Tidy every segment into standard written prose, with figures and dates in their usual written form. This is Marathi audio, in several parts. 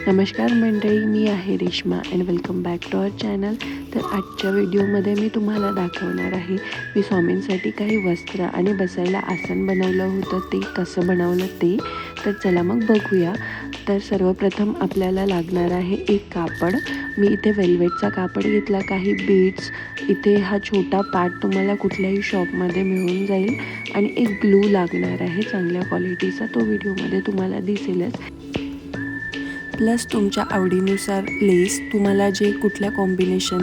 नमस्कार मंडळी, मी आहे Reshma and welcome back to our channel. तर आजच्या व्हिडिओमध्ये मी तुम्हाला दाखवणार आहे मी स्वामींसाठी काही वस्त्र आणि बसायला आसन बनवलं होतं, ते कसं बनवलं ते. तर चला मग बघूया. तर सर्वप्रथम आपल्याला लागणार आहे एक कापड. मी इथे वेल्वेटचा कापड घेतला, काही बीड्स, इथे हा छोटा पाट तुम्हाला कुठल्याही शॉपमध्ये मिळून जाईल आणि एक ग्लू लागणार आहे चांगल्या क्वालिटीचा, तो व्हिडिओमध्ये तुम्हाला दिसेलच. प्लस तुमच्या आवडीनुसार लेस, तुम्हाला जे कुठल्या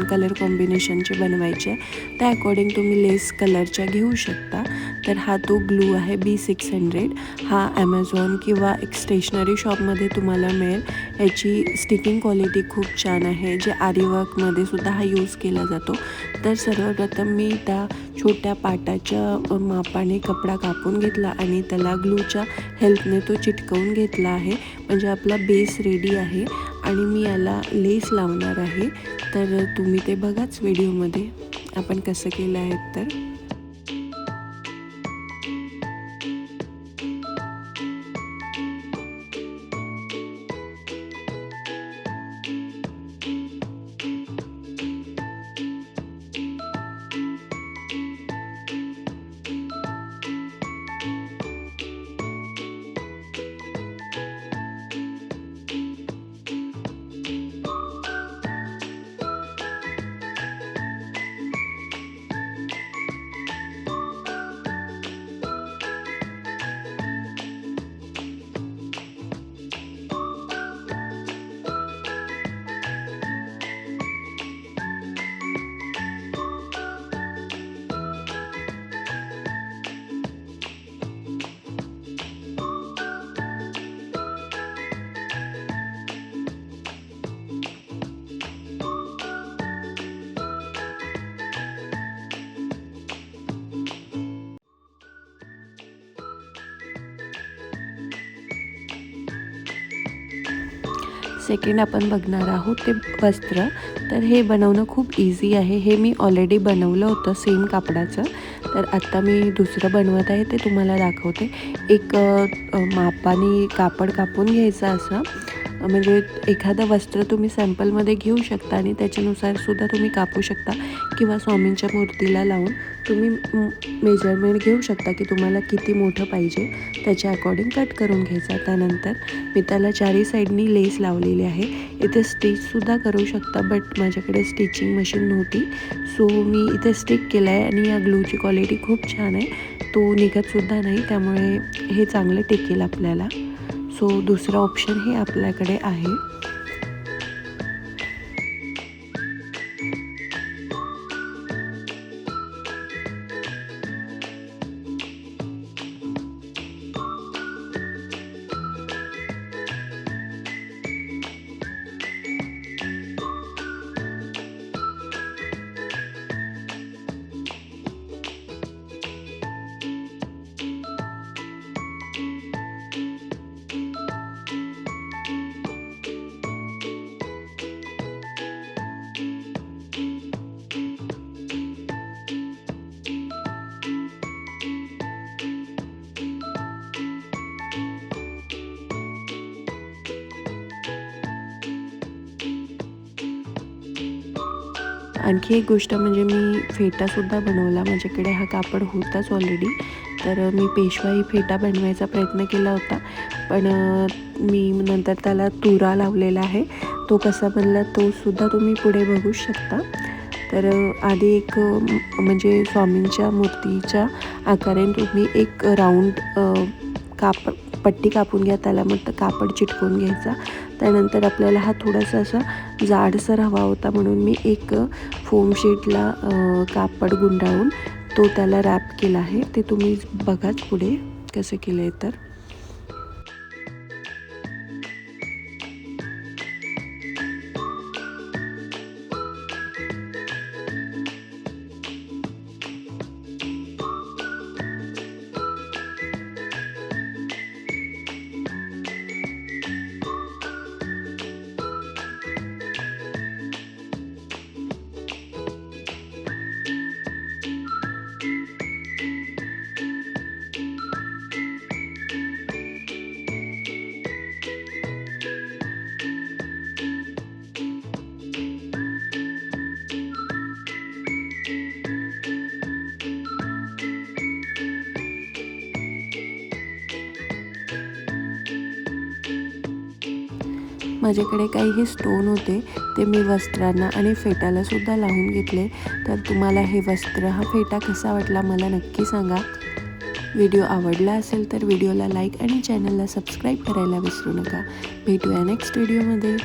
कलर कॉम्बिनेशनचे बनवायचे त्या अकॉर्डिंग तुम्ही लेस कलरच्या घेऊ शकता. तर हा तो ग्लू आहे B600. हा ॲमेझॉन किंवा एक स्टेशनरी शॉपमध्ये तुम्हाला मिळेल. ह्याची स्टिकिंग क्वालिटी खूप छान आहे, जे आरीवर्कमध्ये सुद्धा हा यूज केला जातो. तर सर्वप्रथम मी त्या छोट्या पाटाच्या मापाने कपडा कापून घेतला आणि त्याला ग्लूच्या हेल्पने तो चिटकवून घेतला आहे. म्हणजे आपला बेस रेडी आहे आणि मी याला लेस लावणार आहे. तर तुम्ही ते बघाच व्हिडिओमध्ये आपण कसं केलं आहे. तर सेकंड आपण बघणार आहोत ते वस्त्र. तर हे बनवणं खूप इझी आहे. हे मी ऑलरेडी बनवलं होतं सेम कापडाचं. तर आत्ता मी दुसरं बनवत आहे, ते तुम्हाला दाखवते. एक मापाने कापड कापून घ्यायचं असं. म्हणजे एखादं वस्त्र तुम्ही सॅम्पलमध्ये घेऊ शकता आणि त्याच्यानुसारसुद्धा तुम्ही कापू शकता किंवा स्वामींच्या मूर्तीला लावून तुम्ही मेजरमेंट घेऊ शकता की तुम्हाला किती मोठं पाहिजे, त्याच्या अकॉर्डिंग कट करून घ्यायचा. त्यानंतर मी त्याला चारी साईडनी लेस लावलेली आहे. इथे स्टिचसुद्धा करू शकता, बट माझ्याकडे स्टिचिंग मशीन नव्हती, सो मी इथे स्टिक केलं आहे. आणि या ग्लूची क्वालिटी खूप छान आहे, तो निघतसुद्धा नाही, त्यामुळे हे चांगलं टिकेल आपल्याला. सो दुसरं ऑप्शन हे आपल्याकडे आहे. आणखी एक गोष्ट म्हणजे मी फेटासुद्धा बनवला. माझ्याकडे हा कापड होताच ऑलरेडी, तर मी पेशवाई फेटा बनवायचा प्रयत्न केला होता, पण मी नंतर त्याला तुरा लावलेला आहे. तो कसा बनला तो सुद्धा तुम्ही पुढे बघू शकता. तर आधी एक म्हणजे स्वामींच्या मूर्तीच्या आकाराने तुम्ही एक राऊंड पट्टी कापून घ्या, त्याला मग कापड चिटकवून घ्यायचा. त्यानंतर आपल्याला हा थोडासा असा जाडसर हवा होता, म्हणून मी एक फोम शीटला कापड गुंडाळून तो त्याला रॅप केला आहे. ते तुम्ही बघाच पुढे कसं केलं आहे. तर माझ्याकडे काही हे स्टोन होते ते मी वस्त्रांना आणि फेटाला सुद्धा लावून घेतले. तर तुम्हाला हे वस्त्र हा फेटा कसा वाटला मला नक्की सांगा. व्हिडिओ आवडला असेल तर व्हिडिओला लाईक आणि चॅनलला सबस्क्राईब करायला विसरू नका. भेटूया नेक्स्ट व्हिडिओमध्ये.